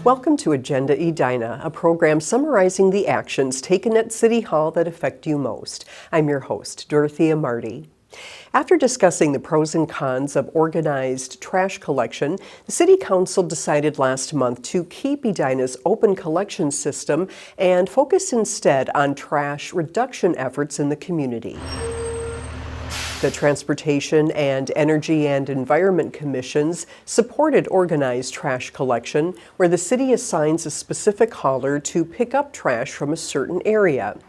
Welcome to Agenda Edina, a program summarizing the actions taken at City Hall that affect you most. I'm your host, Dorothea Marty. After discussing the pros and cons of organized trash collection, the City Council decided last month to keep Edina's open collection system and focus instead on trash reduction efforts in the community. The Transportation and Energy and Environment Commissions supported organized trash collection, where the city assigns a specific hauler to pick up trash from a certain area.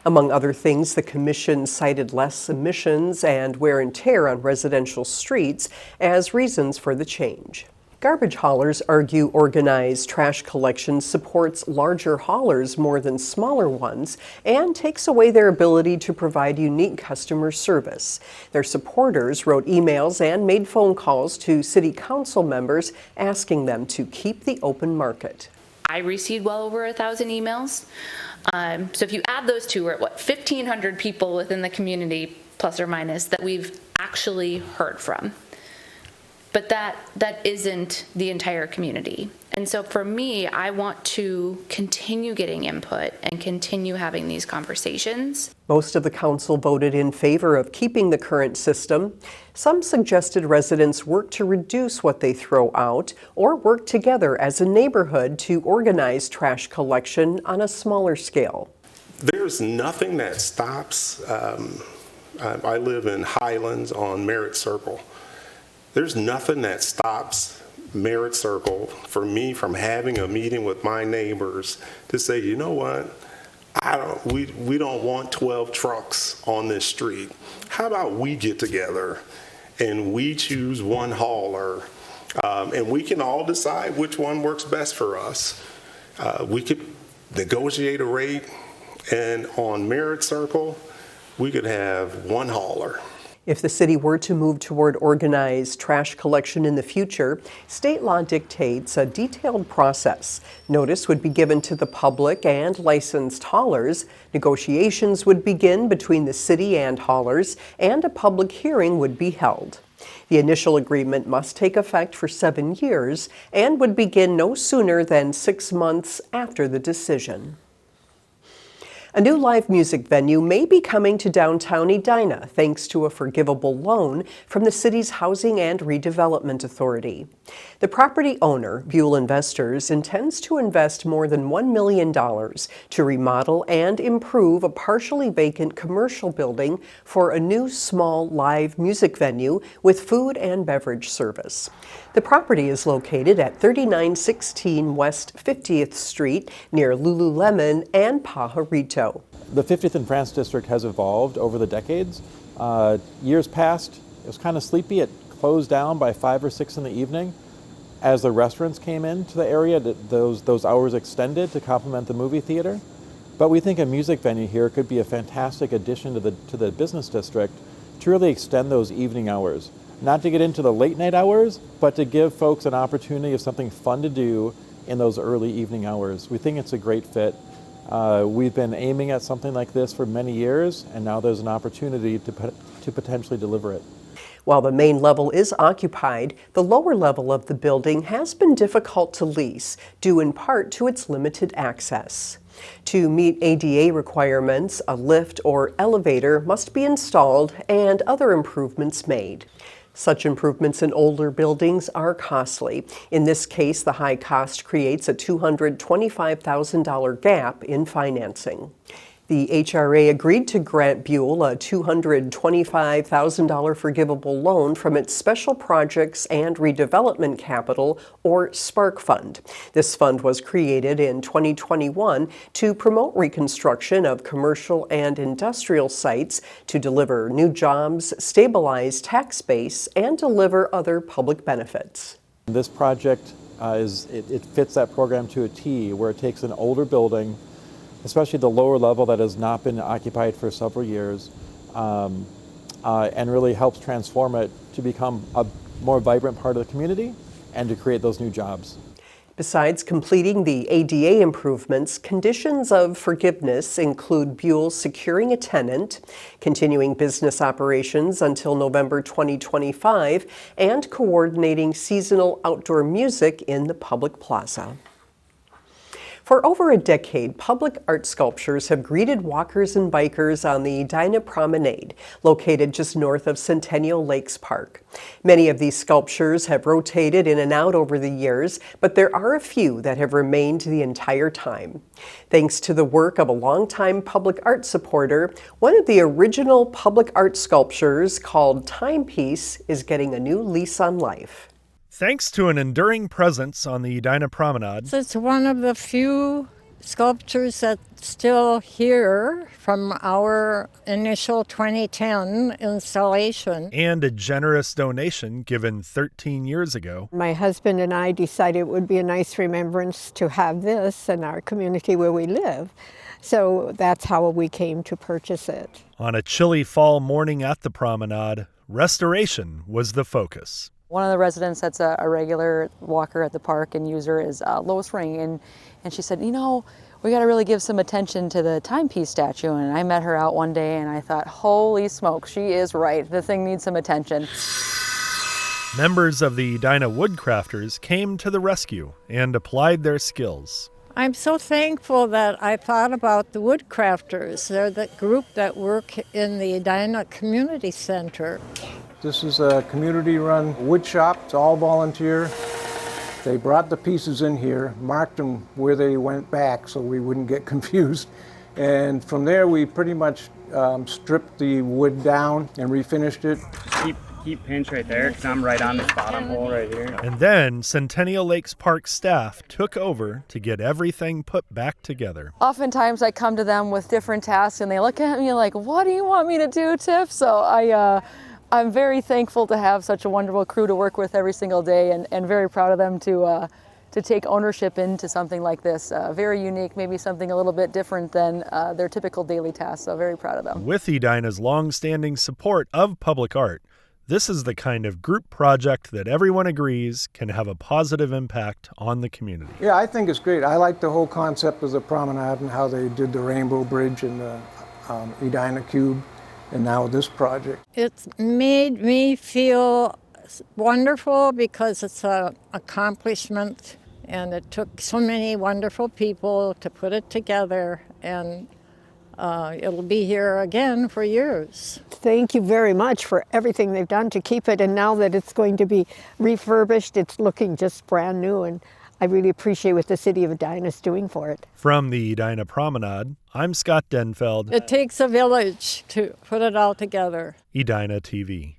Among other things, the commission cited less emissions and wear and tear on residential streets as reasons for the change. Garbage haulers argue organized trash collection supports larger haulers more than smaller ones and takes away their ability to provide unique customer service. Their supporters wrote emails and made phone calls to city council members asking them to keep the open market. I received well over 1,000 emails. So if you add those two, we're at 1,500 people within the community, plus or minus, that we've actually heard from. But that isn't the entire community. And so for me, I want to continue getting input and continue having these conversations. Most of the council voted in favor of keeping the current system. Some suggested residents work to reduce what they throw out or work together as a neighborhood to organize trash collection on a smaller scale. There's nothing that stops. I live in Highlands on Merritt Circle. There's nothing that stops Merritt Circle for me from having a meeting with my neighbors to say, you know what, we don't want 12 trucks on this street. How about we get together and we choose one hauler, and we can all decide which one works best for us. We could negotiate a rate, and on Merritt Circle, we could have one hauler. If the city were to move toward organized trash collection in the future, state law dictates a detailed process. Notice would be given to the public and licensed haulers. Negotiations would begin between the city and haulers, and a public hearing would be held. The initial agreement must take effect for 7 years and would begin no sooner than 6 months after the decision. A new live music venue may be coming to downtown Edina thanks to a forgivable loan from the city's Housing and Redevelopment Authority. The property owner, Buell Investors, intends to invest more than $1 million to remodel and improve a partially vacant commercial building for a new small live music venue with food and beverage service. The property is located at 3916 West 50th Street near Lululemon and Pajarito. The 50th and France district has evolved over the decades. Years past, it was kind of sleepy. It closed down by 5 or 6 in the evening. As the restaurants came into the area, those hours extended to complement the movie theater. But we think a music venue here could be a fantastic addition to the business district to really extend those evening hours. Not to get into the late night hours, but to give folks an opportunity of something fun to do in those early evening hours. We think it's a great fit. We've been aiming at something like this for many years, and now there's an opportunity to potentially deliver it. While the main level is occupied, the lower level of the building has been difficult to lease, due in part to its limited access. To meet ADA requirements, a lift or elevator must be installed and other improvements made. Such improvements in older buildings are costly. In this case, the high cost creates a $225,000 gap in financing. The HRA agreed to grant Buell a $225,000 forgivable loan from its Special Projects and Redevelopment Capital, or SPARK Fund. This fund was created in 2021 to promote reconstruction of commercial and industrial sites, to deliver new jobs, stabilize tax base, and deliver other public benefits. This project it fits that program to a T, where it takes an older building, especially the lower level that has not been occupied for several years, and really helps transform it to become a more vibrant part of the community and to create those new jobs. Besides completing the ADA improvements, conditions of forgiveness include Buell securing a tenant, continuing business operations until November 2025, and coordinating seasonal outdoor music in the public plaza. For over a decade, public art sculptures have greeted walkers and bikers on the Edina Promenade, located just north of Centennial Lakes Park. Many of these sculptures have rotated in and out over the years, but there are a few that have remained the entire time. Thanks to the work of a longtime public art supporter, one of the original public art sculptures, called Timepiece, is getting a new lease on life. Thanks to an enduring presence on the Edina Promenade, It's one of the few sculptures that's still here from our initial 2010 installation. and a generous donation given 13 years ago, My husband and I decided it would be a nice remembrance to have this in our community where we live. So that's how we came to purchase it. on a chilly fall morning at the promenade, restoration was the focus. One of the residents that's a regular walker at the park and user is Lois Ring, and she said, you know, we got to really give some attention to the timepiece statue. And I met her out one day and I thought, holy smoke, she is right. The thing needs some attention. Members of the Edina Woodcrafters came to the rescue and applied their skills. I'm so thankful that I thought about the Woodcrafters. They're the group that work in the Edina Community Center. This is a community-run wood shop. It's all volunteer. They brought the pieces in here, marked them where they went back so we wouldn't get confused. And from there, we pretty much stripped the wood down and refinished it. Keep pinch right there, because I'm right on this bottom hole right here. And then Centennial Lakes Park staff took over to get everything put back together. Oftentimes I come to them with different tasks and they look at me like, what do you want me to do, Tiff? So I'm very thankful to have such a wonderful crew to work with every single day, and very proud of them to take ownership into something like this. Very unique, maybe something a little bit different than their typical daily tasks, so very proud of them. With Edina's long-standing support of public art, this is the kind of group project that everyone agrees can have a positive impact on the community. Yeah, I think it's great. I like the whole concept of the promenade and how they did the Rainbow Bridge and the Edina Cube, and now this project. It's made me feel wonderful because it's an accomplishment, and it took so many wonderful people to put it together, and it'll be here again for years. Thank you very much for everything they've done to keep it, and now that it's going to be refurbished, it's looking just brand new, and I really appreciate what the city of Edina is doing for it. From the Edina Promenade, I'm Scott Denfeld, It takes a village to put it all together. Edina TV.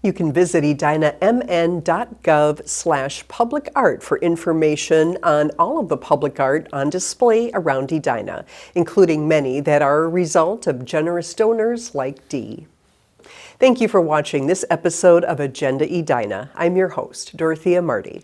You can visit edinamn.gov/public art for information on all of the public art on display around Edina, including many that are a result of generous donors like Dee. Thank you for watching this episode of Agenda Edina. I'm your host, Dorothea Marty.